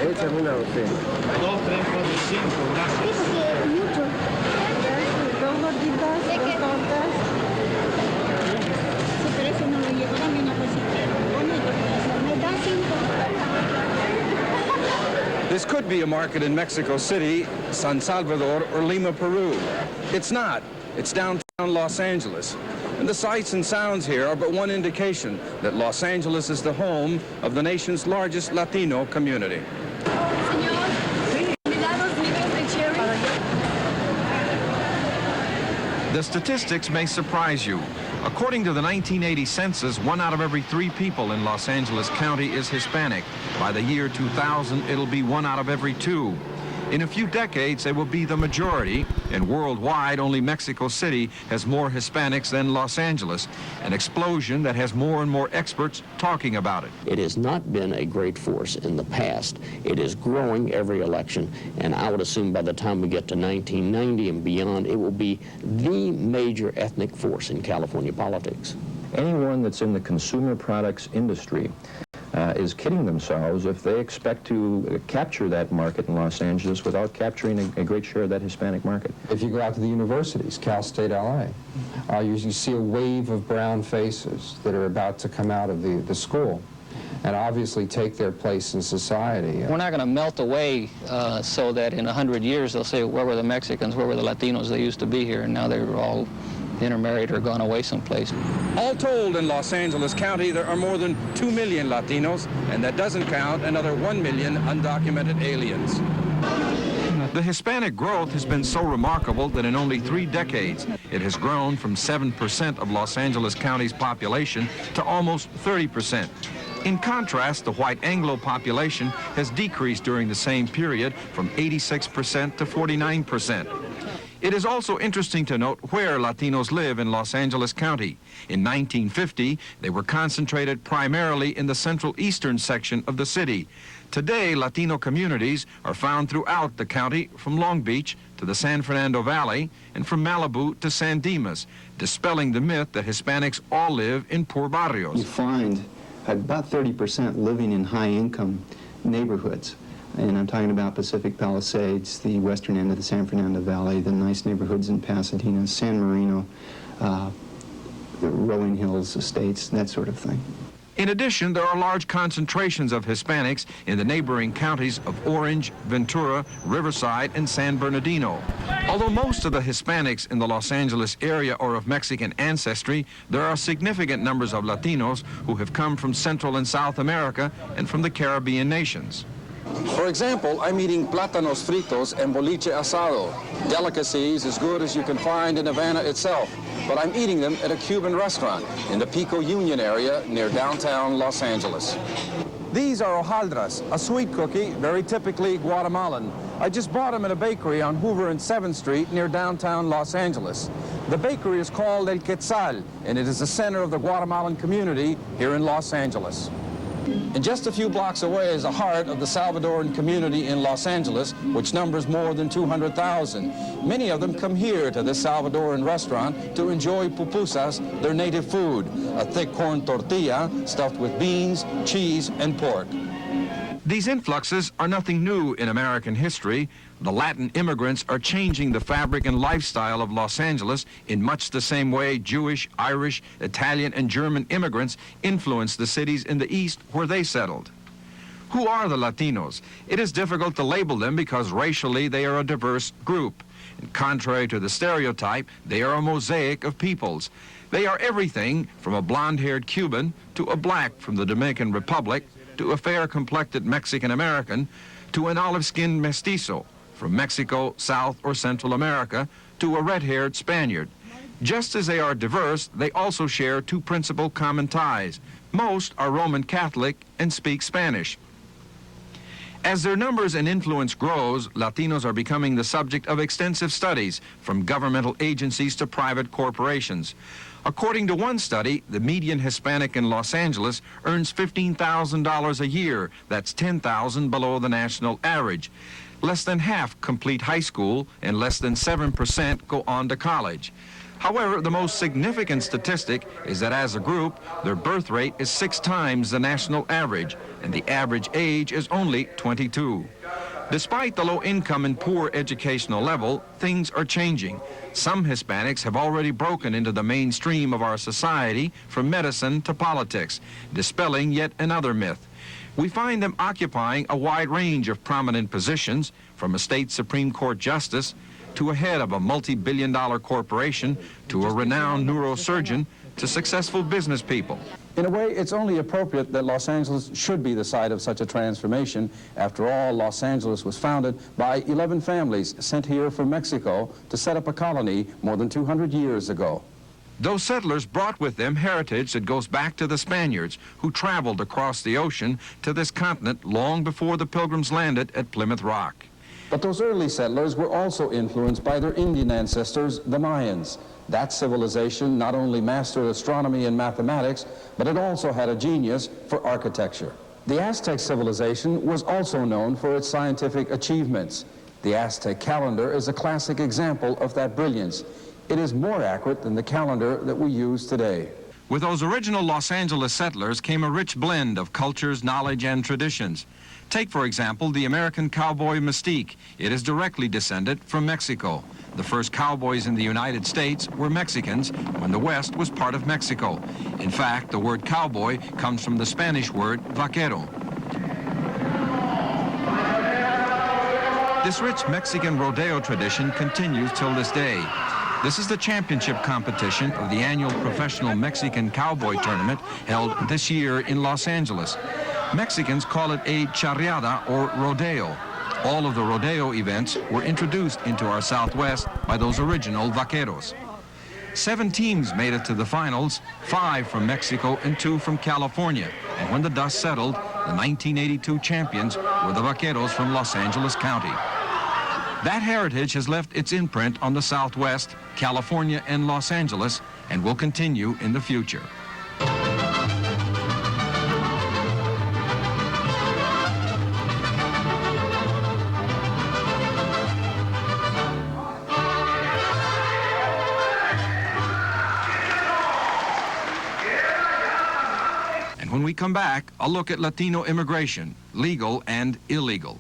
Échame una usted. 2, 3, 4, 5, gracias. Sí, porque mucho. Dos gorditas, dos tortas. Sí, pero eso no lo llevo. Dame una cosita. Bonito. Me da 5. This could be a market in Mexico City, San Salvador, or Lima, Peru. It's not. It's downtown Los Angeles. And the sights and sounds here are but one indication that Los Angeles is the home of the nation's largest Latino community. The statistics may surprise you. According to the 1980 census, 1 out of every 3 people in Los Angeles County is Hispanic. By the year 2000, it'll be 1 out of every 2. In a few decades, they will be the majority, and worldwide, only Mexico City has more Hispanics than Los Angeles, an explosion that has more and more experts talking about it. It has not been a great force in the past. It is growing every election, and I would assume by the time we get to 1990 and beyond, it will be the major ethnic force in California politics. Anyone that's in the consumer products industry is kidding themselves if they expect to capture that market in Los Angeles without capturing a great share of that Hispanic market. If you go out to the universities, Cal State LA, you see a wave of brown faces that are about to come out of the school and obviously take their place in society. We're not going to melt away so that in 100 years they'll say, where were the Mexicans, where were the Latinos that used to be here, and now they're all intermarried or gone away someplace. All told, in Los Angeles County, there are more than 2 million Latinos, and that doesn't count another 1 million undocumented aliens. The Hispanic growth has been so remarkable that in only 3 decades, it has grown from 7% of Los Angeles County's population to almost 30%. In contrast, the white Anglo population has decreased during the same period from 86% to 49%. It is also interesting to note where Latinos live in Los Angeles County. In 1950, they were concentrated primarily in the central eastern section of the city. Today, Latino communities are found throughout the county, from Long Beach to the San Fernando Valley and from Malibu to San Dimas, dispelling the myth that Hispanics all live in poor barrios. You find about 30% living in high-income neighborhoods. And I'm talking about Pacific Palisades, the western end of the San Fernando Valley, the nice neighborhoods in Pasadena, San Marino, the Rolling Hills estates, that sort of thing. In addition, there are large concentrations of Hispanics in the neighboring counties of Orange, Ventura, Riverside, and San Bernardino. Although most of the Hispanics in the Los Angeles area are of Mexican ancestry, there are significant numbers of Latinos who have come from Central and South America and from the Caribbean nations. For example, I'm eating plátanos fritos and boliche asado, delicacies as good as you can find in Havana itself, but I'm eating them at a Cuban restaurant in the Pico Union area near downtown Los Angeles. These are hojaldras, a sweet cookie, very typically Guatemalan. I just bought them at a bakery on Hoover and 7th Street near downtown Los Angeles. The bakery is called El Quetzal, and it is the center of the Guatemalan community here in Los Angeles. And just a few blocks away is the heart of the Salvadoran community in Los Angeles, which numbers more than 200,000. Many of them come here to this Salvadoran restaurant to enjoy pupusas, their native food, a thick corn tortilla stuffed with beans, cheese, and pork. These influxes are nothing new in American history. The Latin immigrants are changing the fabric and lifestyle of Los Angeles in much the same way Jewish, Irish, Italian, and German immigrants influenced the cities in the East where they settled. Who are the Latinos? It is difficult to label them because racially they are a diverse group. And contrary to the stereotype, they are a mosaic of peoples. They are everything from a blonde-haired Cuban to a black from the Dominican Republic to a fair-complected Mexican-American to an olive-skinned mestizo, from Mexico, South, or Central America, to a red-haired Spaniard. Just as they are diverse, they also share 2 principal common ties. Most are Roman Catholic and speak Spanish. As their numbers and influence grows, Latinos are becoming the subject of extensive studies, from governmental agencies to private corporations. According to one study, the median Hispanic in Los Angeles earns $15,000 a year. That's $10,000 below the national average. Less than half complete high school, and less than 7% go on to college. However, the most significant statistic is that as a group, their birth rate is 6 times the national average, and the average age is only 22. Despite the low income and poor educational level, things are changing. Some Hispanics have already broken into the mainstream of our society, from medicine to politics, dispelling yet another myth. We find them occupying a wide range of prominent positions, from a state Supreme Court justice to a head of a multi-billion-dollar corporation to a renowned neurosurgeon to successful business people. In a way, it's only appropriate that Los Angeles should be the site of such a transformation. After all, Los Angeles was founded by 11 families sent here from Mexico to set up a colony more than 200 years ago. Those settlers brought with them heritage that goes back to the Spaniards, who traveled across the ocean to this continent long before the Pilgrims landed at Plymouth Rock. But those early settlers were also influenced by their Indian ancestors, the Mayans. That civilization not only mastered astronomy and mathematics, but it also had a genius for architecture. The Aztec civilization was also known for its scientific achievements. The Aztec calendar is a classic example of that brilliance. It is more accurate than the calendar that we use today. With those original Los Angeles settlers came a rich blend of cultures, knowledge, and traditions. Take, for example, the American cowboy mystique. It is directly descended from Mexico. The first cowboys in the United States were Mexicans when the West was part of Mexico. In fact, the word cowboy comes from the Spanish word vaquero. This rich Mexican rodeo tradition continues till this day. This is the championship competition of the annual professional Mexican cowboy tournament held this year in Los Angeles. Mexicans call it a charreada or rodeo. All of the rodeo events were introduced into our Southwest by those original vaqueros. 7 teams made it to the finals, 5 from Mexico and 2 from California. And when the dust settled, the 1982 champions were the vaqueros from Los Angeles County. That heritage has left its imprint on the Southwest, California, and Los Angeles, and will continue in the future. And when we come back, I'll look at Latino immigration, legal and illegal.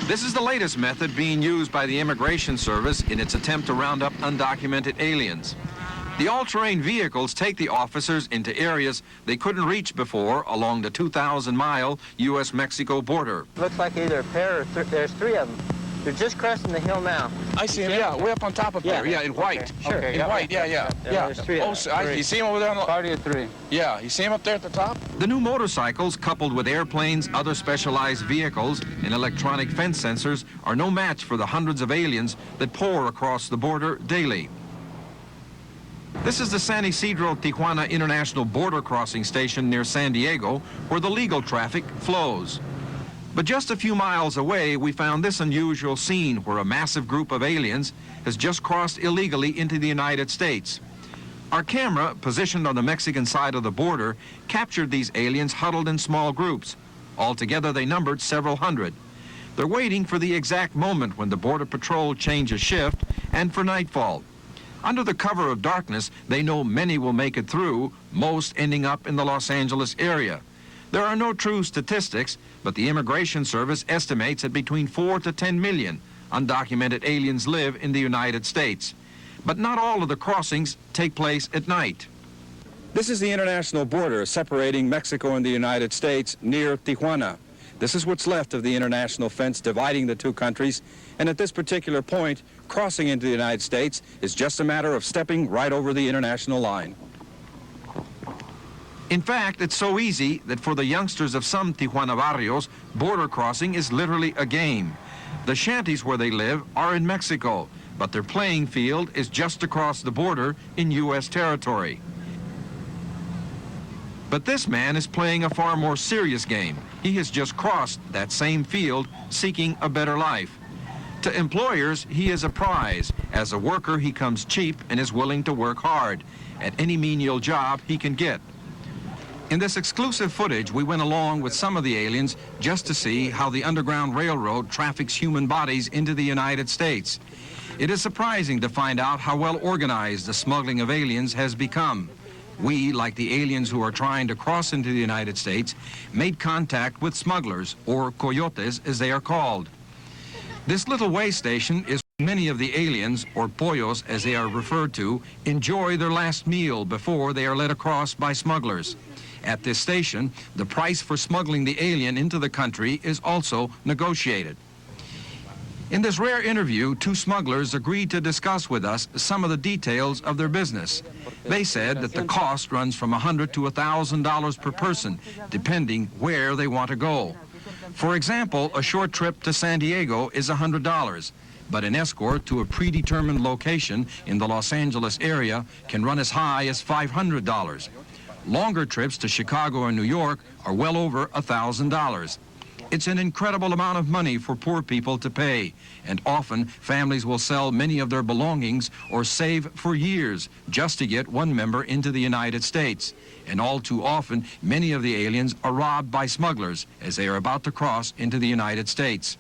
This is the latest method being used by the Immigration Service in its attempt to round up undocumented aliens. The all-terrain vehicles take the officers into areas they couldn't reach before along the 2,000-mile U.S.-Mexico border. Looks like either a pair or there's 3 of them. They're just crossing the hill now. I see him, yeah, way up on top of there, yeah, in white. Okay. Sure. Okay, in white, yeah. There's 3 of them. You see him over there on the... Party of 3. Yeah, you see him up there at the top? The new motorcycles, coupled with airplanes, other specialized vehicles, and electronic fence sensors, are no match for the hundreds of aliens that pour across the border daily. This is the San Isidro-Tijuana International Border Crossing Station near San Diego, where the legal traffic flows. But just a few miles away, we found this unusual scene where a massive group of aliens has just crossed illegally into the United States. Our camera, positioned on the Mexican side of the border, captured these aliens huddled in small groups. Altogether, they numbered several hundred. They're waiting for the exact moment when the Border Patrol changes shift and for nightfall. Under the cover of darkness, they know many will make it through, most ending up in the Los Angeles area. There are no true statistics, but the Immigration Service estimates that between 4 to 10 million undocumented aliens live in the United States. But not all of the crossings take place at night. This is the international border separating Mexico and the United States near Tijuana. This is what's left of the international fence dividing the two countries, and at this particular point, crossing into the United States is just a matter of stepping right over the international line. In fact, it's so easy that for the youngsters of some Tijuana barrios, border crossing is literally a game. The shanties where they live are in Mexico, but their playing field is just across the border in U.S. territory. But this man is playing a far more serious game. He has just crossed that same field, seeking a better life. To employers, he is a prize, As a worker, he comes cheap and is willing to work hard at any menial job he can get. In this exclusive footage, we went along with some of the aliens just to see how the Underground Railroad traffics human bodies into the United States. It is surprising to find out how well organized the smuggling of aliens has become. We, like the aliens who are trying to cross into the United States, made contact with smugglers, or coyotes as they are called. This little way station is where many of the aliens, or pollos as they are referred to, enjoy their last meal before they are led across by smugglers. At this station, the price for smuggling the alien into the country is also negotiated. In this rare interview, two smugglers agreed to discuss with us some of the details of their business. They said that the cost runs from $100 to $1,000 per person, depending where they want to go. For example, a short trip to San Diego is $100, but an escort to a predetermined location in the Los Angeles area can run as high as $500. Longer trips to Chicago and New York are well over $1,000. It's an incredible amount of money for poor people to pay, and often families will sell many of their belongings or save for years just to get one member into the United States. And all too often, many of the aliens are robbed by smugglers as they are about to cross into the United States.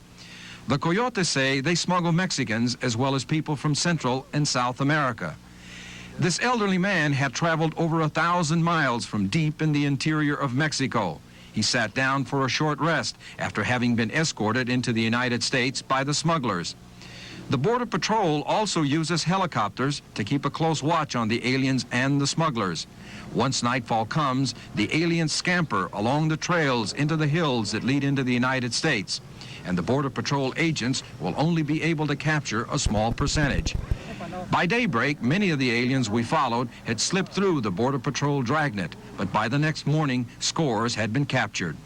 The coyotes say they smuggle Mexicans as well as people from Central and South America. This elderly man had traveled over 1,000 miles from deep in the interior of Mexico. He sat down for a short rest after having been escorted into the United States by the smugglers. The Border Patrol also uses helicopters to keep a close watch on the aliens and the smugglers. Once nightfall comes, the aliens scamper along the trails into the hills that lead into the United States, and the Border Patrol agents will only be able to capture a small percentage. By daybreak, many of the aliens we followed had slipped through the Border Patrol dragnet, but by the next morning, scores had been captured.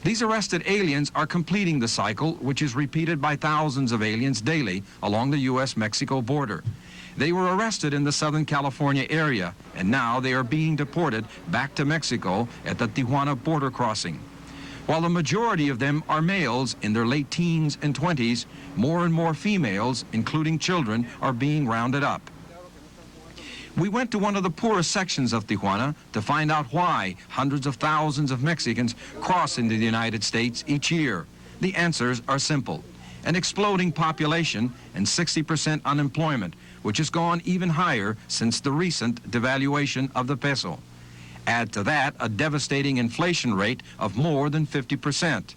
These arrested aliens are completing the cycle, which is repeated by thousands of aliens daily along the U.S.-Mexico border. They were arrested in the Southern California area, and now they are being deported back to Mexico at the Tijuana border crossing. While the majority of them are males in their late teens and 20s, more and more females, including children, are being rounded up. We went to one of the poorest sections of Tijuana to find out why hundreds of thousands of Mexicans cross into the United States each year. The answers are simple: an exploding population and 60% unemployment, which has gone even higher since the recent devaluation of the peso. Add to that a devastating inflation rate of more than 50%.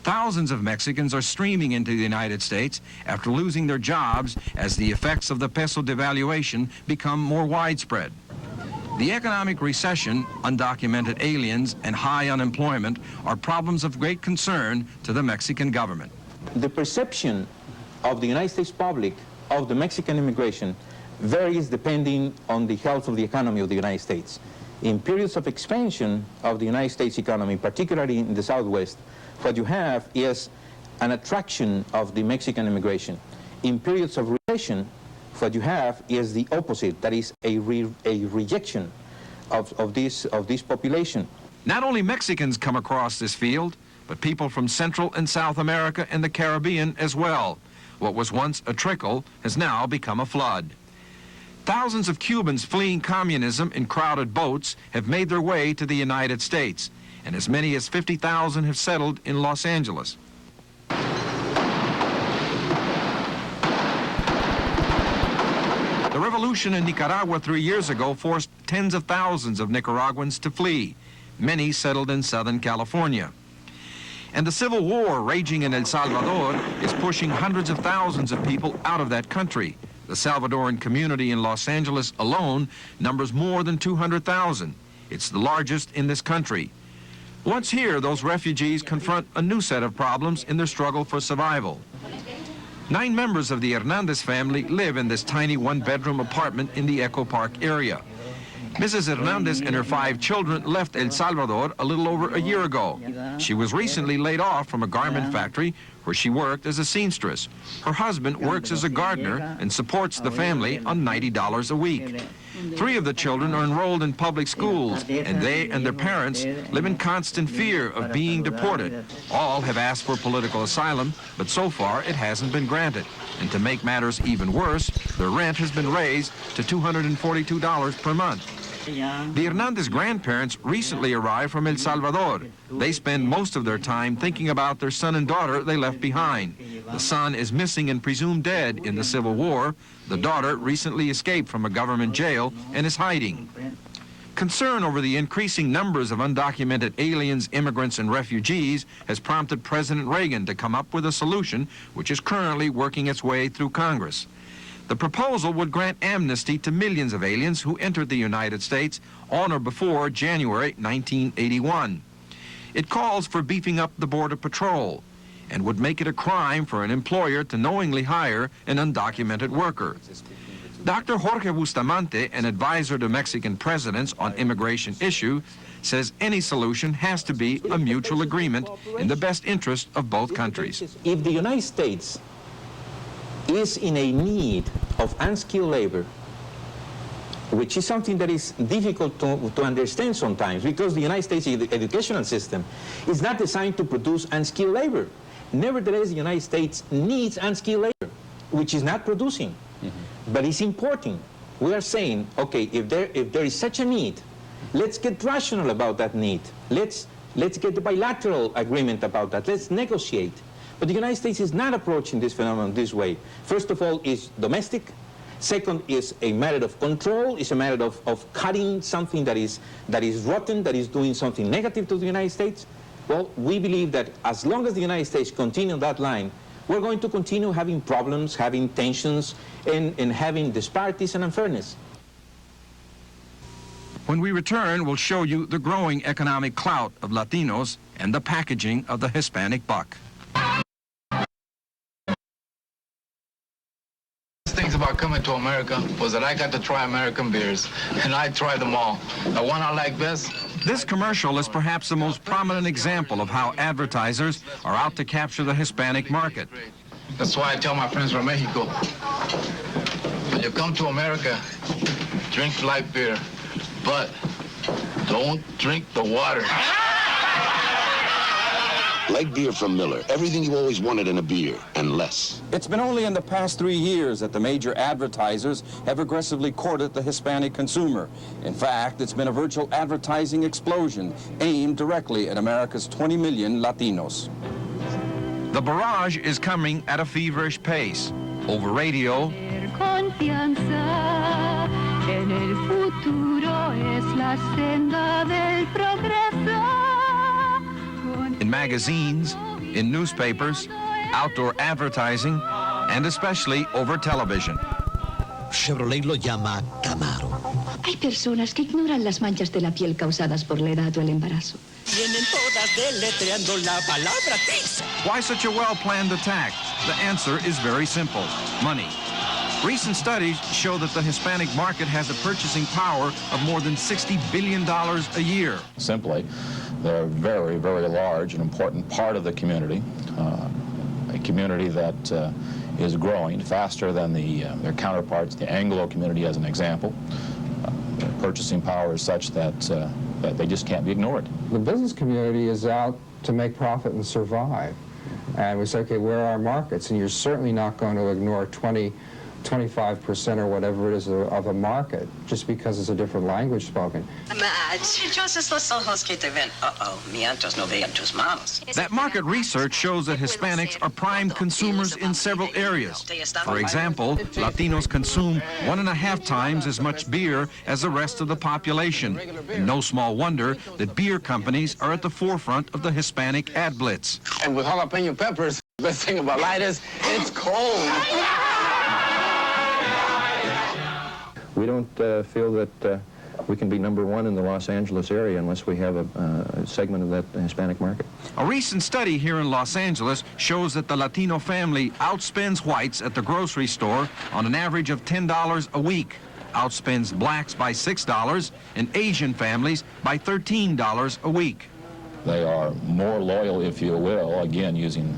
Thousands of Mexicans are streaming into the United States after losing their jobs as the effects of the peso devaluation become more widespread. The economic recession, undocumented aliens, and high unemployment are problems of great concern to the Mexican government. The perception of the United States public of the Mexican immigration varies depending on the health of the economy of the United States. In periods of expansion of the United States economy, particularly in the Southwest, what you have is an attraction of the Mexican immigration. In periods of recession, what you have is the opposite, that is a rejection of this population. Not only Mexicans come across this field, but people from Central and South America and the Caribbean as well. What was once a trickle has now become a flood. Thousands of Cubans fleeing communism in crowded boats have made their way to the United States, and as many as 50,000 have settled in Los Angeles. The revolution in Nicaragua 3 years ago forced tens of thousands of Nicaraguans to flee. Many settled in Southern California. And the civil war raging in El Salvador is pushing hundreds of thousands of people out of that country. The Salvadoran community in Los Angeles alone numbers more than 200,000. It's the largest in this country. Once here, those refugees confront a new set of problems in their struggle for survival. 9 members of the Hernandez family live in this tiny one-bedroom apartment in the Echo Park area. Mrs. Hernandez and her 5 children left El Salvador a little over a year ago. She was recently laid off from a garment factory where she worked as a seamstress. Her husband works as a gardener and supports the family on $90 a week. 3 of the children are enrolled in public schools, and they and their parents live in constant fear of being deported. All have asked for political asylum, but so far it hasn't been granted. And to make matters even worse, their rent has been raised to $242 per month. The Hernandez grandparents recently arrived from El Salvador. They spend most of their time thinking about their son and daughter they left behind. The son is missing and presumed dead in the Civil War. The daughter recently escaped from a government jail and is hiding. Concern over the increasing numbers of undocumented aliens, immigrants, and refugees has prompted President Reagan to come up with a solution which is currently working its way through Congress. The proposal would grant amnesty to millions of aliens who entered the United States on or before January 1981. It calls for beefing up the Border Patrol and would make it a crime for an employer to knowingly hire an undocumented worker. Dr. Jorge Bustamante, an advisor to Mexican presidents on immigration issues, says any solution has to be a mutual agreement in the best interest of both countries. If the United States is in a need of unskilled labor, which is something that is difficult to understand sometimes, because the United States educational system is not designed to produce unskilled labor. Nevertheless, the United States needs unskilled labor, which is not producing. But it's important. We are saying, okay, if there is such a need, let's get rational about that need. Let's get the bilateral agreement about that. Let's negotiate. But the United States is not approaching this phenomenon this way. First of all, it's domestic. Second, is a matter of control. It's a matter of cutting something that is rotten, that is doing something negative to the United States. Well, we believe that as long as the United States continue that line, we're going to continue having problems, having tensions, and having disparities and unfairness. When we return, we'll show you the growing economic clout of Latinos and the packaging of the Hispanic buck. Things about coming to America was that I got to try American beers, and I tried them all. The one I like best. This commercial is perhaps the most prominent example of how advertisers are out to capture the Hispanic market. That's why I tell my friends from Mexico, when you come to America, drink light beer, but don't drink the water. Like beer from Miller, everything you always wanted in a beer, and less. It's been only in the past 3 years that the major advertisers have aggressively courted the Hispanic consumer. In fact, it's been a virtual advertising explosion aimed directly at America's 20 million Latinos. The barrage is coming at a feverish pace. Over radio, in magazines, in newspapers, outdoor advertising, and especially over television. Chevrolet lo llama Camaro. Hay personas que ignoran las manchas de la piel causadas por la edad o el embarazo. Vienen todas deletreando la palabra pizza. Why such a well-planned attack? The answer is very simple: money. Recent studies show that the Hispanic market has a purchasing power of more than $60 billion a year. Simply, they're a very, very large and important part of the community, a community that is growing faster than their counterparts, the Anglo community as an example. Their purchasing power is such that they just can't be ignored. The business community is out to make profit and survive. And we say, okay, where are our markets? And you're certainly not going to ignore 25% or whatever it is of a market just because it's a different language spoken. That market research shows that Hispanics are prime consumers in several areas. For example, Latinos consume 1.5 times as much beer as the rest of the population. And no small wonder that beer companies are at the forefront of the Hispanic ad blitz. And with jalapeno peppers, the best thing about light is it's cold. We don't feel that we can be #1 in the Los Angeles area unless we have a segment of that Hispanic market. A recent study here in Los Angeles shows that the Latino family outspends whites at the grocery store on an average of $10 a week, outspends blacks by $6, and Asian families by $13 a week. They are more loyal, if you will, again using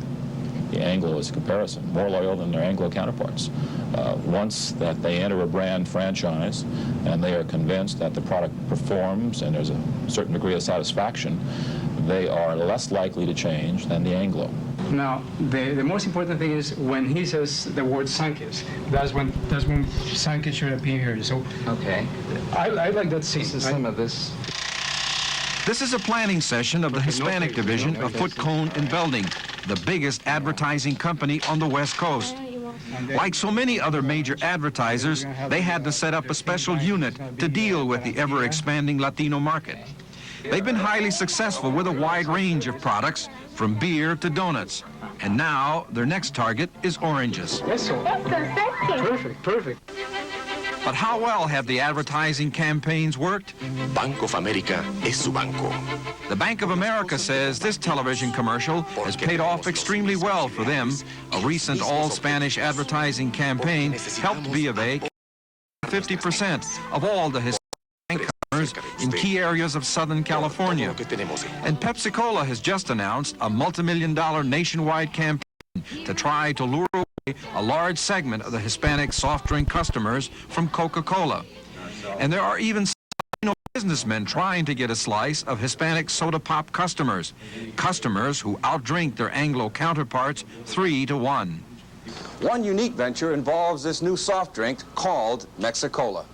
the Anglo as a comparison, more loyal than their Anglo counterparts. Once that they enter a brand franchise and they are convinced that the product performs and there's a certain degree of satisfaction, they are less likely to change than the Anglo. Now, the most important thing is when he says the word Sankis. That's when Sankis should appear here. So, okay, I like that scene. This is some of this. This is a planning session of the Hispanic division of Foot Cone and Belding, the biggest advertising company on the West Coast. Like so many other major advertisers, they had to set up a special unit to deal with the ever-expanding Latino market. They've been highly successful with a wide range of products, from beer to donuts. And now their next target is oranges. Perfect, perfect. But how well have the advertising campaigns worked? Bank of America es su banco. The Bank of America says this television commercial has paid off extremely well for them. A recent all-Spanish advertising campaign helped B of A 50% of all the Hispanic customers in key areas of Southern California. And Pepsi-Cola has just announced a multi-million-dollar nationwide campaign to try to lure away a large segment of the Hispanic soft drink customers from Coca-Cola. And there are even businessmen trying to get a slice of Hispanic soda pop customers, customers who outdrink their Anglo counterparts 3-1. One unique venture involves this new soft drink called Mexicola.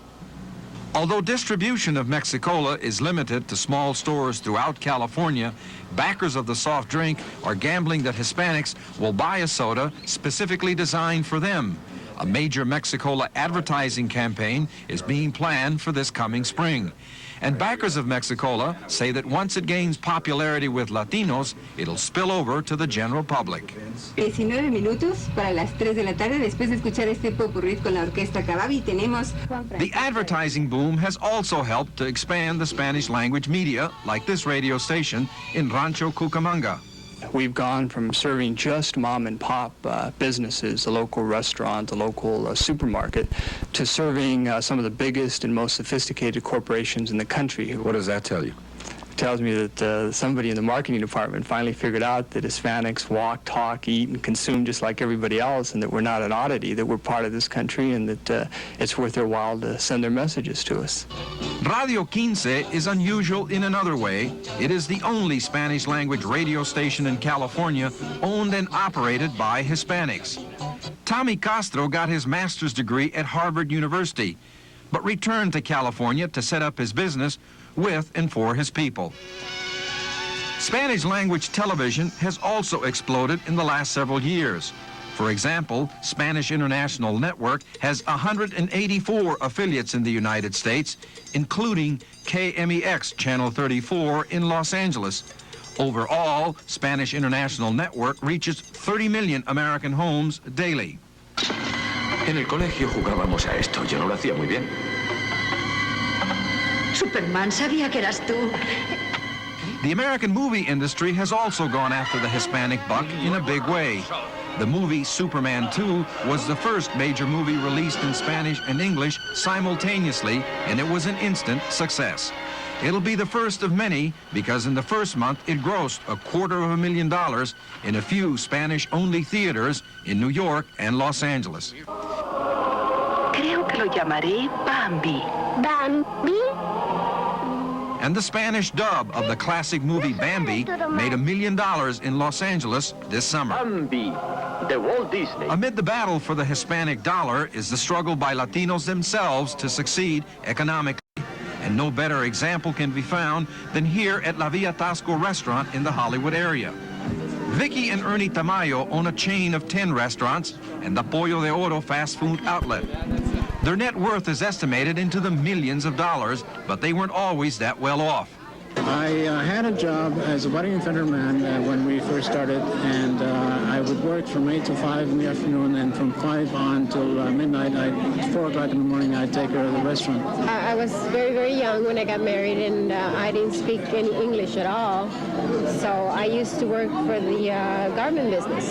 Although distribution of Mexicola is limited to small stores throughout California, backers of the soft drink are gambling that Hispanics will buy a soda specifically designed for them. A major Mexicola advertising campaign is being planned for this coming spring. And backers of Mexicola say that once it gains popularity with Latinos, it'll spill over to the general public. 19 minutos para las 3 de la tarde después de escuchar este popurrí con la orquesta Cababi tenemos The advertising boom has also helped to expand the Spanish language media, like this radio station in Rancho Cucamonga. We've gone from serving just mom and pop businesses, the local restaurant, the local supermarket, to serving some of the biggest and most sophisticated corporations in the country. What does that tell you? It tells me that somebody in the marketing department finally figured out that Hispanics walk, talk, eat, and consume just like everybody else, and that we're not an oddity, that we're part of this country, and that it's worth their while to send their messages to us. Radio 15 is unusual in another way. It is the only Spanish language radio station in California owned and operated by Hispanics. Tommy Castro got his master's degree at Harvard University, but returned to California to set up his business with and for his people. Spanish language television has also exploded in the last several years. For example, Spanish International Network has 184 affiliates in the United States, including KMEX Channel 34 in Los Angeles. Overall, Spanish International Network reaches 30 million American homes daily. En el colegio jugábamos a esto. Yo no lo hacía muy bien. Superman, sabía que eras tú. The American movie industry has also gone after the Hispanic buck in a big way. The movie Superman 2 was the first major movie released in Spanish and English simultaneously, and it was an instant success. It'll be the first of many because in the first month it grossed $250,000 in a few Spanish-only theaters in New York and Los Angeles. Creo que lo llamaré Bambi. ¿Bambi? And the Spanish dub of the classic movie Bambi made $1 million in Los Angeles this summer. Bambi, the Walt Disney. Amid the battle for the Hispanic dollar is the struggle by Latinos themselves to succeed economically. And no better example can be found than here at La Villa Tasco restaurant in the Hollywood area. Vicky and Ernie Tamayo own a chain of 10 restaurants and the Pollo de Oro fast food outlet. Their net worth is estimated into the millions of dollars, but they weren't always that well off. I had a job as a wedding and fender man when we first started, and I would work from 8 to 5 in the afternoon, and from 5 on till midnight, 4 o'clock in the morning, I'd take care of the restaurant. I was very, very young when I got married, and I didn't speak any English at all, so I used to work for the garment business.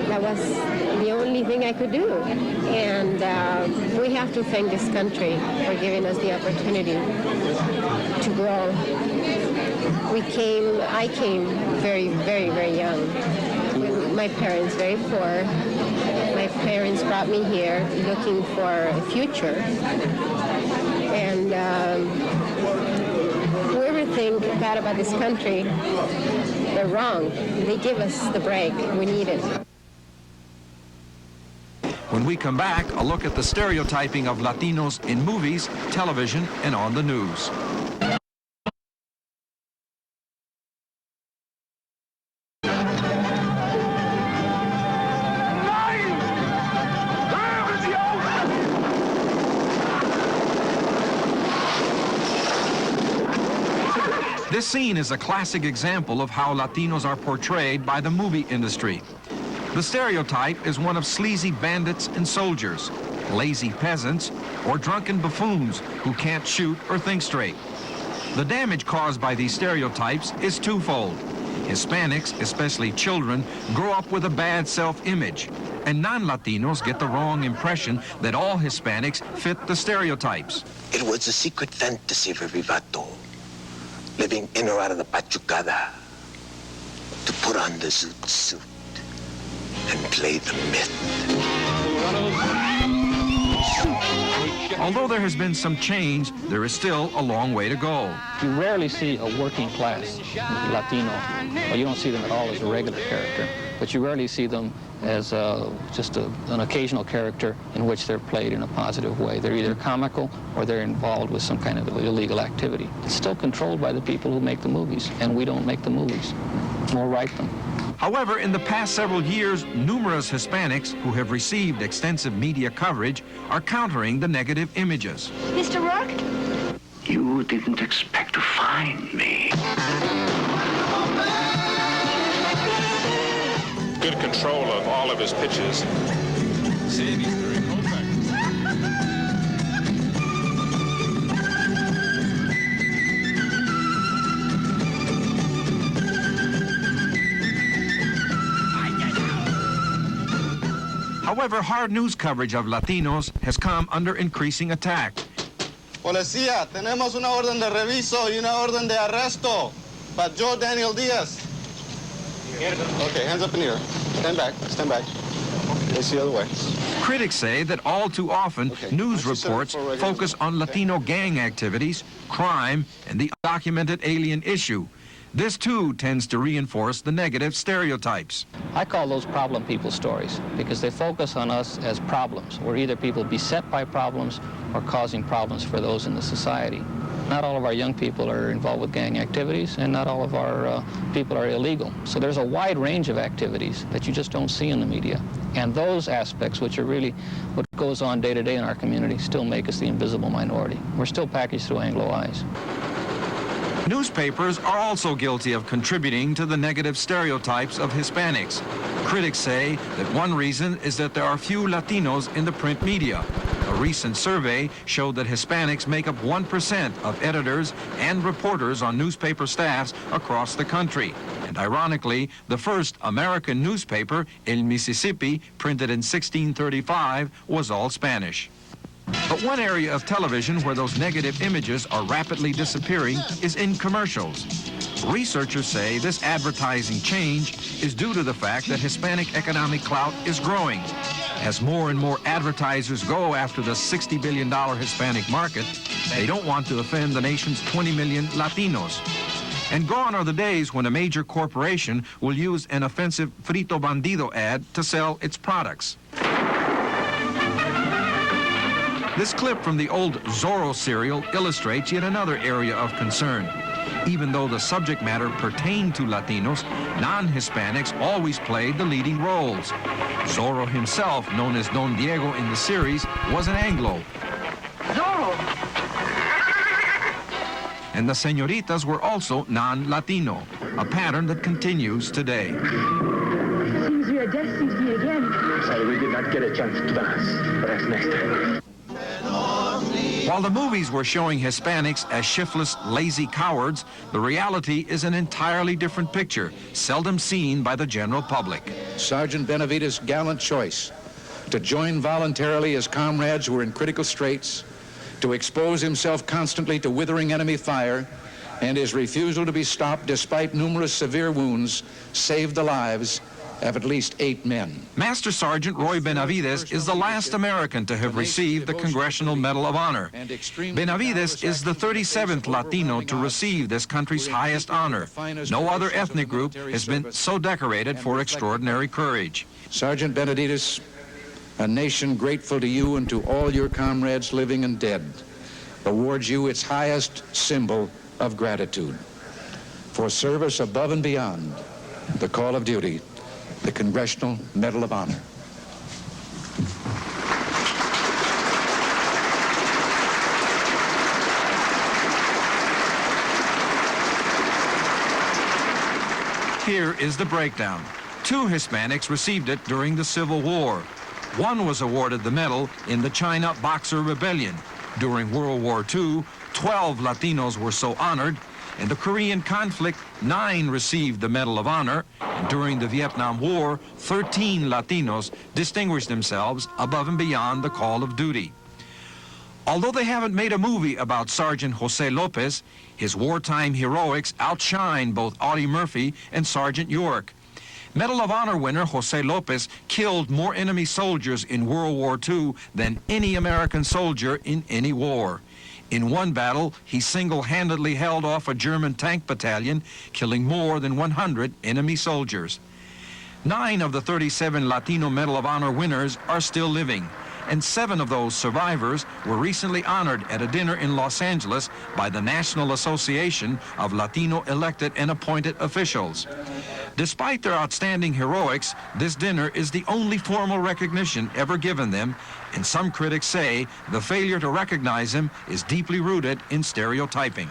That was the only thing I could do, and we have to thank this country for giving us the opportunity to grow. I came very, very, very young. my parents very poor. My parents brought me here looking for a future. And whoever think bad about this country, they're wrong. They give us the break. We need it. When we come back, a look at the stereotyping of Latinos in movies, television, and on the news. This scene is a classic example of how Latinos are portrayed by the movie industry. The stereotype is one of sleazy bandits and soldiers, lazy peasants, or drunken buffoons who can't shoot or think straight. The damage caused by these stereotypes is twofold. Hispanics, especially children, grow up with a bad self-image, and non-Latinos get the wrong impression that all Hispanics fit the stereotypes. It was a secret fantasy of every vato, living in or out of the pachucada, to put on the suit and play the myth. Although there has been some change, there is still a long way to go. You rarely see a working class Latino, or you don't see them at all as a regular character, but you rarely see them as just an occasional character in which they're played in a positive way. They're either comical or they're involved with some kind of illegal activity. It's still controlled by the people who make the movies, and we don't make the movies or write them. However, in the past several years, numerous Hispanics who have received extensive media coverage are countering the negative images. Mr. Rourke? You didn't expect to find me. Good control of all of his pitches. However, hard news coverage of Latinos has come under increasing attack. Policía, tenemos una orden de reviso y una orden de arresto para Joe Daniel Diaz. Okay, hands up in the air. Stand back, stand back. Face the other way. Critics say that all too often, news reports focus on Latino gang activities, crime, and the undocumented alien issue. This, too, tends to reinforce the negative stereotypes. I call those problem people stories because they focus on us as problems. We're either people beset by problems or causing problems for those in the society. Not all of our young people are involved with gang activities, and not all of our people are illegal. So there's a wide range of activities that you just don't see in the media. And those aspects, which are really what goes on day to day in our community, still make us the invisible minority. We're still packaged through Anglo eyes. Newspapers are also guilty of contributing to the negative stereotypes of Hispanics. Critics say that one reason is that there are few Latinos in the print media. A recent survey showed that Hispanics make up 1% of editors and reporters on newspaper staffs across the country. And ironically, the first American newspaper, El Mississippi, printed in 1635, was all Spanish. But one area of television where those negative images are rapidly disappearing is in commercials. Researchers say this advertising change is due to the fact that Hispanic economic clout is growing. As more and more advertisers go after the $60 billion Hispanic market, they don't want to offend the nation's 20 million Latinos. And gone are the days when a major corporation will use an offensive Frito Bandido ad to sell its products. This clip from the old Zorro serial illustrates yet another area of concern. Even though the subject matter pertained to Latinos, non-Hispanics always played the leading roles. Zorro himself, known as Don Diego in the series, was an Anglo. Zorro! And the señoritas were also non-Latino, a pattern that continues today. Seems we are destined to meet again. Sorry, we did not get a chance to dance. Perhaps next time. While the movies were showing Hispanics as shiftless, lazy cowards, the reality is an entirely different picture, seldom seen by the general public. Sergeant Benavides' gallant choice to join voluntarily his comrades who were in critical straits, to expose himself constantly to withering enemy fire, and his refusal to be stopped despite numerous severe wounds saved the lives of at least 8 men. Master Sergeant Roy Benavides is the last American to have received the Congressional Medal of Honor. Benavides is the 37th Latino to receive this country's highest honor. No other ethnic group has been so decorated for extraordinary courage. Sergeant Benavides, a nation grateful to you and to all your comrades living and dead, awards you its highest symbol of gratitude for service above and beyond the call of duty, the Congressional Medal of Honor. Here is the breakdown. 2 Hispanics received it during the Civil War. 1 was awarded the medal in the China Boxer Rebellion. During World War II, 12 Latinos were so honored. In the Korean conflict, 9 received the Medal of Honor. And during the Vietnam War, 13 Latinos distinguished themselves above and beyond the call of duty. Although they haven't made a movie about Sergeant Jose Lopez, his wartime heroics outshine both Audie Murphy and Sergeant York. Medal of Honor winner Jose Lopez killed more enemy soldiers in World War II than any American soldier in any war. In one battle, he single-handedly held off a German tank battalion, killing more than 100 enemy soldiers. 9 of the 37 Latino Medal of Honor winners are still living, and 7 of those survivors were recently honored at a dinner in Los Angeles by the National Association of Latino elected and appointed officials. Despite their outstanding heroics, this dinner is the only formal recognition ever given them, and some critics say the failure to recognize them is deeply rooted in stereotyping.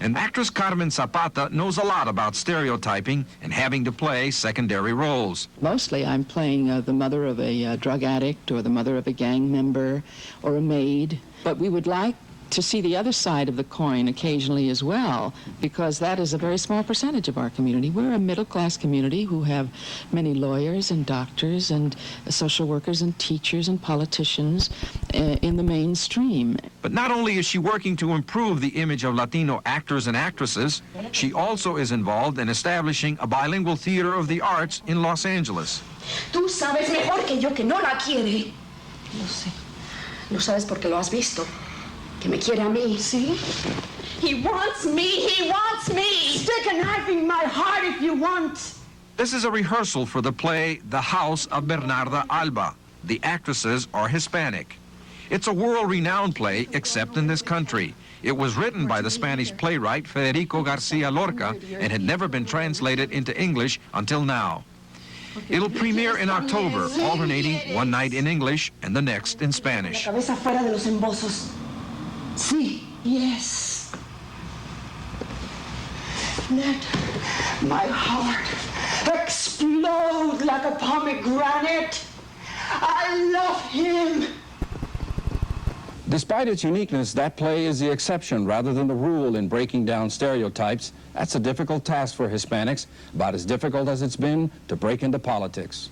And actress Carmen Zapata knows a lot about stereotyping and having to play secondary roles. Mostly I'm playing the mother of a drug addict or the mother of a gang member or a maid, but we would like to see the other side of the coin occasionally as well, because that is a very small percentage of our community. We're a middle-class community who have many lawyers and doctors and social workers and teachers and politicians in the mainstream. But not only is she working to improve the image of Latino actors and actresses, she also is involved in establishing a bilingual theater of the arts in Los Angeles. Tú sabes mejor que yo que no la quiere. Lo sé. Lo sabes porque lo has visto. Que me quiere a mí. ¿Sí? He wants me. He wants me. Stick a knife in my heart if you want. This is a rehearsal for the play The House of Bernarda Alba. The actresses are Hispanic. It's a world-renowned play, except in this country. It was written by the Spanish playwright Federico Garcia Lorca and had never been translated into English until now. It'll premiere in October, alternating one night in English and the next in Spanish. Cabeza fuera de los embozos. Sí. Yes. Let my heart explode like a pomegranate. I love him. Despite its uniqueness, that play is the exception rather than the rule in breaking down stereotypes. That's a difficult task for Hispanics, about as difficult as it's been to break into politics.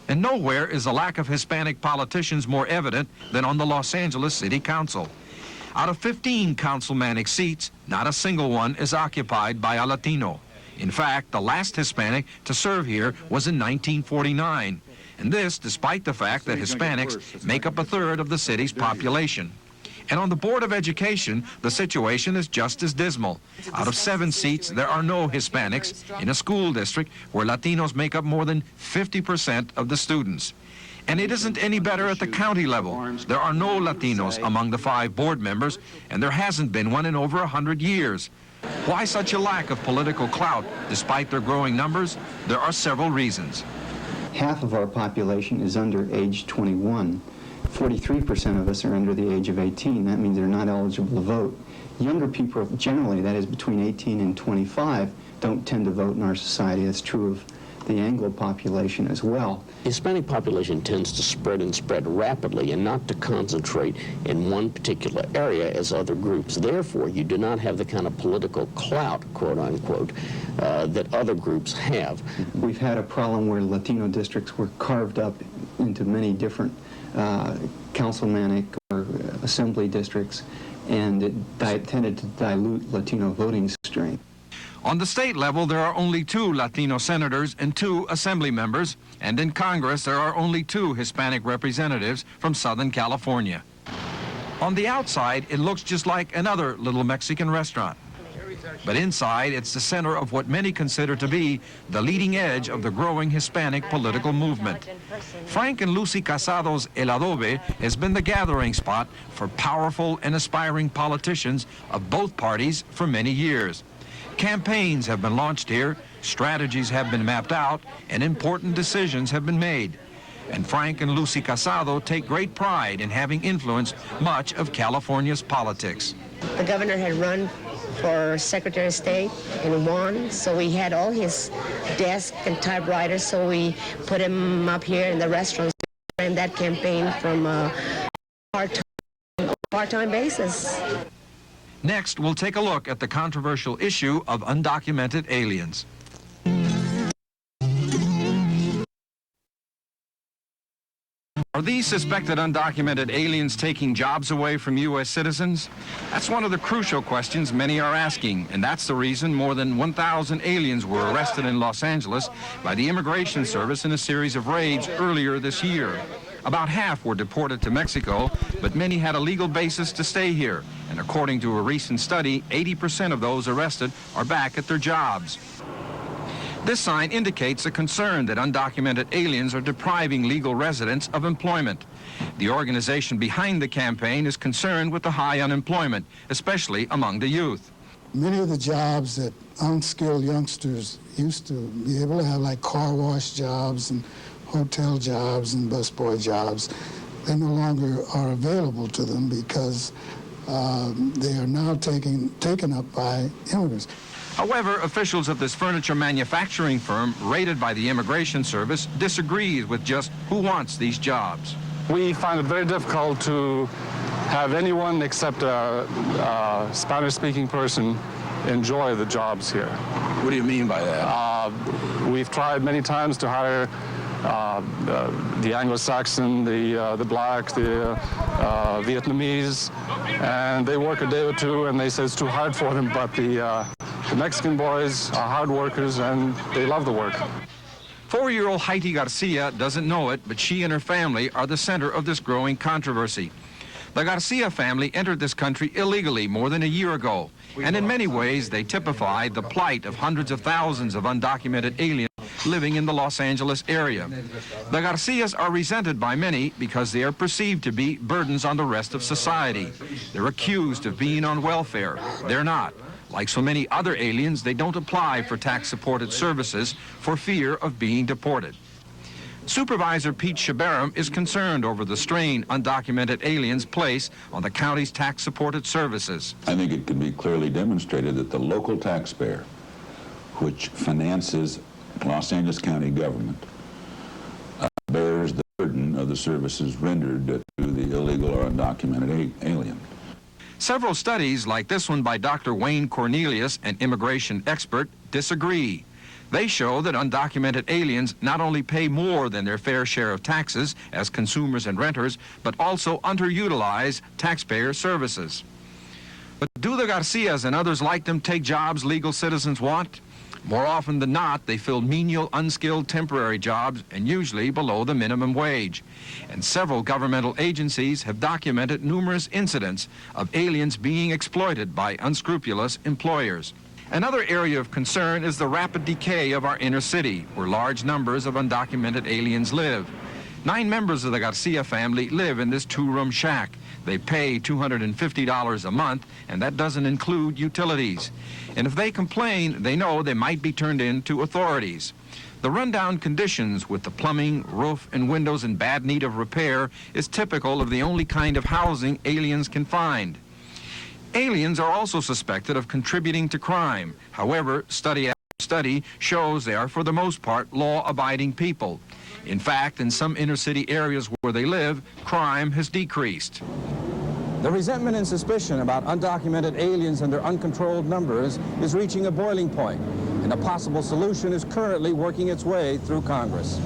And nowhere is the lack of Hispanic politicians more evident than on the Los Angeles City Council. Out of 15 councilmanic seats, not a single one is occupied by a Latino. In fact, the last Hispanic to serve here was in 1949. And this despite the fact that Hispanics make up a third of the city's population. And on the Board of Education, the situation is just as dismal. Out of 7 seats, there are no Hispanics in a school district where Latinos make up more than 50% of the students. And it isn't any better at the county level. There are no Latinos among the 5 board members, and there hasn't been one in over 100 years. Why such a lack of political clout despite their growing numbers? There are several reasons. Half of our population is under age 21. 43% of us are under the age of 18. That means they're not eligible to vote. Younger people generally, that is between 18 and 25, don't tend to vote in our society. That's true of the Anglo population as well. The Hispanic population tends to spread rapidly and not to concentrate in one particular area as other groups. Therefore, you do not have the kind of political clout, quote unquote, that other groups have. We've had a problem where Latino districts were carved up into many different councilmanic or assembly districts, and it tended to dilute Latino voting strength. On the state level, there are only 2 Latino senators and 2 assembly members, and in Congress there are only 2 Hispanic representatives from Southern California. On the outside, it looks just like another little Mexican restaurant. But inside, it's the center of what many consider to be the leading edge of the growing Hispanic political movement. Frank and Lucy Casado's El Adobe has been the gathering spot for powerful and aspiring politicians of both parties for many years. Campaigns have been launched here, strategies have been mapped out, and important decisions have been made. And Frank and Lucy Casado take great pride in having influenced much of California's politics. The governor had run for Secretary of State and won, so we had all his desk and typewriters, so we put him up here in the restaurants and that campaign from a part-time basis. Next, we'll take a look at the controversial issue of undocumented aliens. Are these suspected undocumented aliens taking jobs away from U.S. citizens? That's one of the crucial questions many are asking, and that's the reason more than 1,000 aliens were arrested in Los Angeles by the Immigration Service in a series of raids earlier this year. About half were deported to Mexico, but many had a legal basis to stay here. And according to a recent study, 80% of those arrested are back at their jobs. This sign indicates a concern that undocumented aliens are depriving legal residents of employment. The organization behind the campaign is concerned with the high unemployment, especially among the youth. Many of the jobs that unskilled youngsters used to be able to have, like car wash jobs and hotel jobs and busboy jobs, they no longer are available to them because they are now taken up by immigrants. However, officials of this furniture manufacturing firm, rated by the Immigration Service, disagrees with just who wants these jobs. We find it very difficult to have anyone except a Spanish-speaking person enjoy the jobs here. What do you mean by that? We've tried many times to hire the Anglo-Saxon, the black, the Vietnamese, and they work a day or two and they say it's too hard for them, but the Mexican boys are hard workers and they love the work. 4-year-old Haiti Garcia doesn't know it, but she and her family are the center of this growing controversy. The Garcia family entered this country illegally more than a year ago, and in many ways they typify the plight of hundreds of thousands of undocumented aliens living in the Los Angeles area. The Garcias are resented by many because they are perceived to be burdens on the rest of society. They're accused of being on welfare. They're not. Like so many other aliens, they don't apply for tax-supported services for fear of being deported. Supervisor Pete Shabaram is concerned over the strain undocumented aliens place on the county's tax-supported services. I think it can be clearly demonstrated that the local taxpayer, which finances Los Angeles County government, bears the burden of the services rendered to the illegal or undocumented alien. Several studies, like this one by Dr. Wayne Cornelius, an immigration expert, disagree. They show that undocumented aliens not only pay more than their fair share of taxes as consumers and renters, but also underutilize taxpayer services. But do the Garcias and others like them take jobs legal citizens want? More often than not, they fill menial, unskilled temporary jobs, and usually below the minimum wage. And several governmental agencies have documented numerous incidents of aliens being exploited by unscrupulous employers. Another area of concern is the rapid decay of our inner city, where large numbers of undocumented aliens live. 9 members of the Garcia family live in this 2-room shack. They pay $250 a month, and that doesn't include utilities. And if they complain, they know they might be turned in to authorities. The rundown conditions with the plumbing, roof, and windows in bad need of repair is typical of the only kind of housing aliens can find. Aliens are also suspected of contributing to crime. However, study after study shows they are for the most part law-abiding people. In fact, in some inner-city areas where they live, crime has decreased. The resentment and suspicion about undocumented aliens and their uncontrolled numbers is reaching a boiling point, and a possible solution is currently working its way through Congress.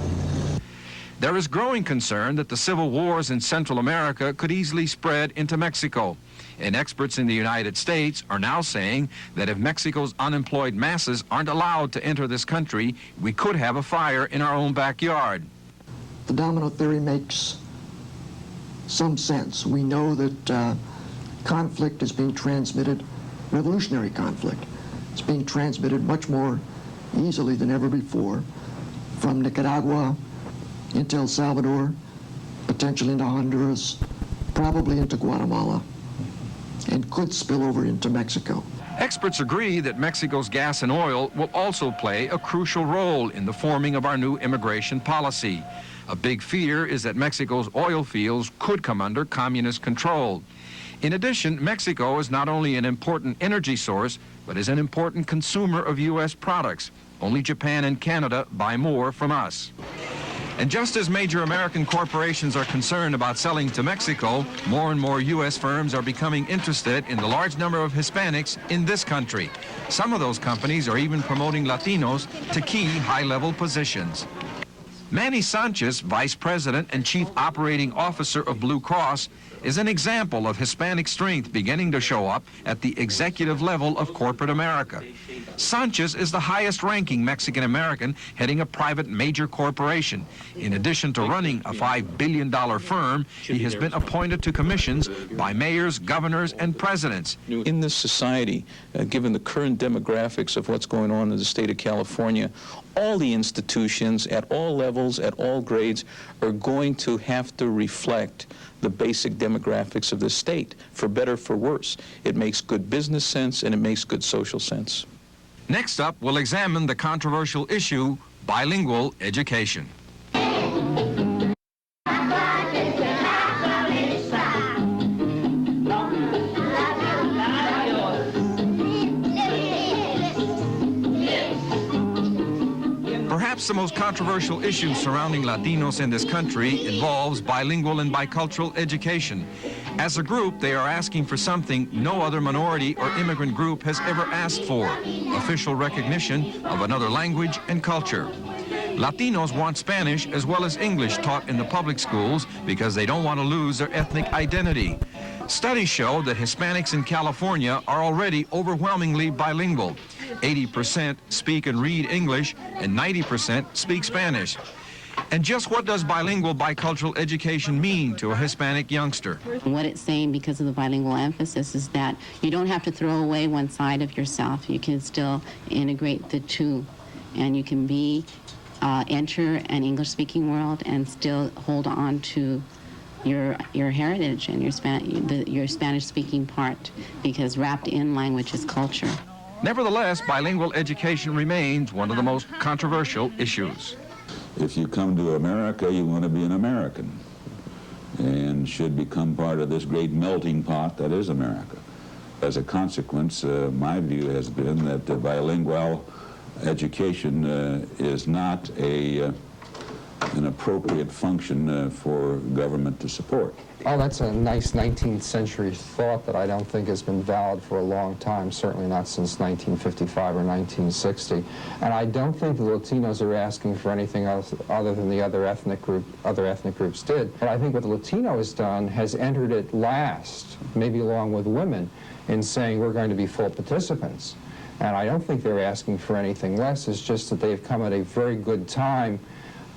There is growing concern that the civil wars in Central America could easily spread into Mexico. And experts in the United States are now saying that if Mexico's unemployed masses aren't allowed to enter this country, we could have a fire in our own backyard. The domino theory makes some sense. We know that conflict is being transmitted, revolutionary conflict, it's being transmitted much more easily than ever before from Nicaragua into El Salvador, potentially into Honduras, probably into Guatemala, and could spill over into Mexico. Experts agree that Mexico's gas and oil will also play a crucial role in the forming of our new immigration policy. A big fear is that Mexico's oil fields could come under communist control. In addition, Mexico is not only an important energy source, but is an important consumer of U.S. products. Only Japan and Canada buy more from us. And just as major American corporations are concerned about selling to Mexico, more and more U.S. firms are becoming interested in the large number of Hispanics in this country. Some of those companies are even promoting Latinos to key high-level positions. Manny Sanchez, Vice President and Chief Operating Officer of Blue Cross, is an example of Hispanic strength beginning to show up at the executive level of corporate America. Sanchez is the highest-ranking Mexican-American heading a private major corporation. In addition to running a $5 billion firm, he has been appointed to commissions by mayors, governors, and presidents. In this society, given the current demographics of what's going on in the state of California, all the institutions at all levels, at all grades, are going to have to reflect the basic demographics of the state, for better, for worse. It makes good business sense and it makes good social sense. Next up, we'll examine the controversial issue, bilingual education. Perhaps the most controversial issue surrounding Latinos in this country involves bilingual and bicultural education. As a group, they are asking for something no other minority or immigrant group has ever asked for: official recognition of another language and culture. Latinos want Spanish as well as English taught in the public schools because they don't want to lose their ethnic identity. Studies show that Hispanics in California are already overwhelmingly bilingual. 80% speak and read English and 90% speak Spanish. And just what does bilingual bicultural education mean to a Hispanic youngster? What it's saying, because of the bilingual emphasis, is that you don't have to throw away one side of yourself. You can still integrate the two, and you can enter an English-speaking world and still hold on to your heritage and your Spanish-speaking part, because wrapped in language is culture. Nevertheless, bilingual education remains one of the most controversial issues. If you come to America, you want to be an American and should become part of this great melting pot that is America. As a consequence, my view has been that bilingual education is not an appropriate function for government to support. Oh, that's a nice 19th century thought that I don't think has been valid for a long time, certainly not since 1955 or 1960. And I don't think the Latinos are asking for anything else other than the other ethnic groups did. But I think what the Latino has done has entered at last, maybe along with women, in saying we're going to be full participants. And I don't think they're asking for anything less. It's just that they've come at a very good time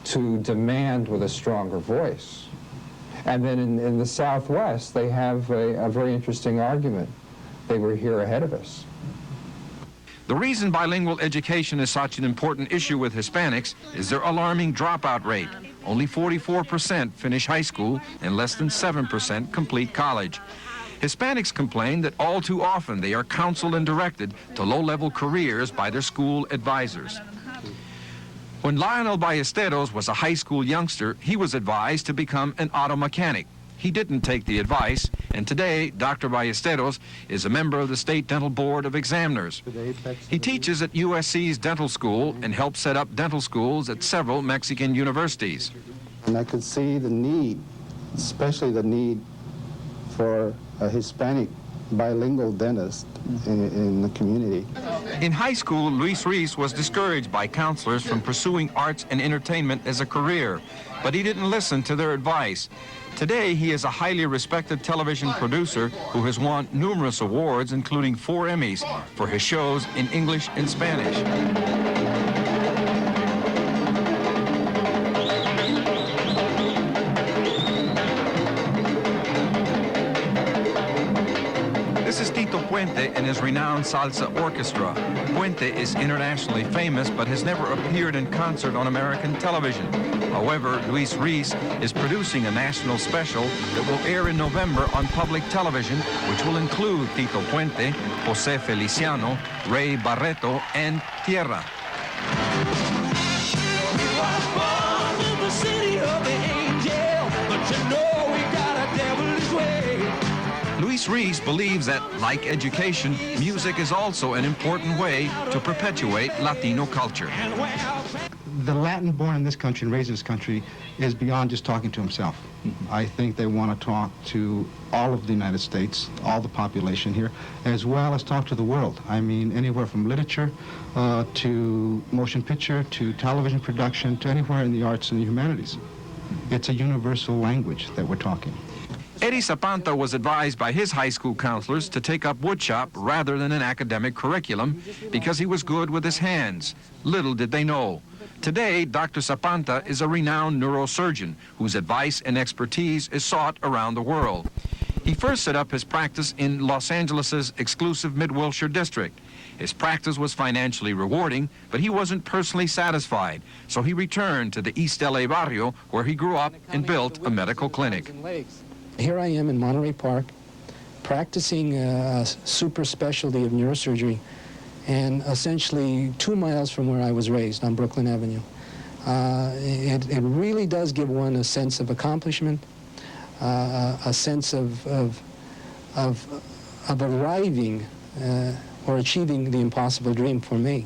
to demand with a stronger voice. And then in the Southwest, they have a very interesting argument. They were here ahead of us. The reason bilingual education is such an important issue with Hispanics is their alarming dropout rate. Only 44% finish high school and less than 7% complete college. Hispanics complain that all too often they are counseled and directed to low-level careers by their school advisors. When Lionel Ballesteros was a high school youngster, he was advised to become an auto mechanic. He didn't take the advice, and today Dr. Ballesteros is a member of the State Dental Board of Examiners. He teaches at USC's dental school and helps set up dental schools at several Mexican universities. And I could see the need, especially the need for a Hispanic bilingual dentist in the community. In high school, Luis Reese was discouraged by counselors from pursuing arts and entertainment as a career, but he didn't listen to their advice. Today, he is a highly respected television producer who has won numerous awards, including 4 Emmys, for his shows in English and Spanish. This is Tito Puente and his renowned salsa orchestra. Puente is internationally famous but has never appeared in concert on American television. However, Luis Reese is producing a national special that will air in November on public television, which will include Tito Puente, Jose Feliciano, Ray Barreto, and Tierra. Luis Reese believes that, like education, music is also an important way to perpetuate Latino culture. The Latin born in this country and raised in this country is beyond just talking to himself. I think they want to talk to all of the United States, all the population here, as well as talk to the world. I mean, anywhere from literature to motion picture to television production to anywhere in the arts and the humanities. It's a universal language that we're talking. Eddie Zapanta was advised by his high school counselors to take up woodshop rather than an academic curriculum because he was good with his hands. Little did they know. Today, Dr. Zapanta is a renowned neurosurgeon whose advice and expertise is sought around the world. He first set up his practice in Los Angeles' exclusive Mid-Wilshire district. His practice was financially rewarding, but he wasn't personally satisfied, so he returned to the East LA barrio where he grew up and built a medical clinic. Here I am in Monterey Park, practicing a super specialty of neurosurgery, and essentially 2 miles from where I was raised on Brooklyn Avenue. It really does give one a sense of accomplishment, a sense of arriving or achieving the impossible dream for me.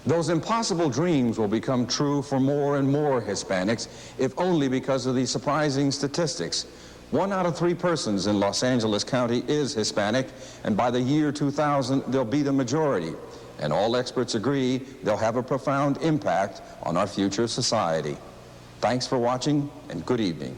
Those impossible dreams will become true for more and more Hispanics, if only because of these surprising statistics. 1 out of 3 persons in Los Angeles County is Hispanic, and by the year 2000, they'll be the majority. And all experts agree they'll have a profound impact on our future society. Thanks for watching, and good evening.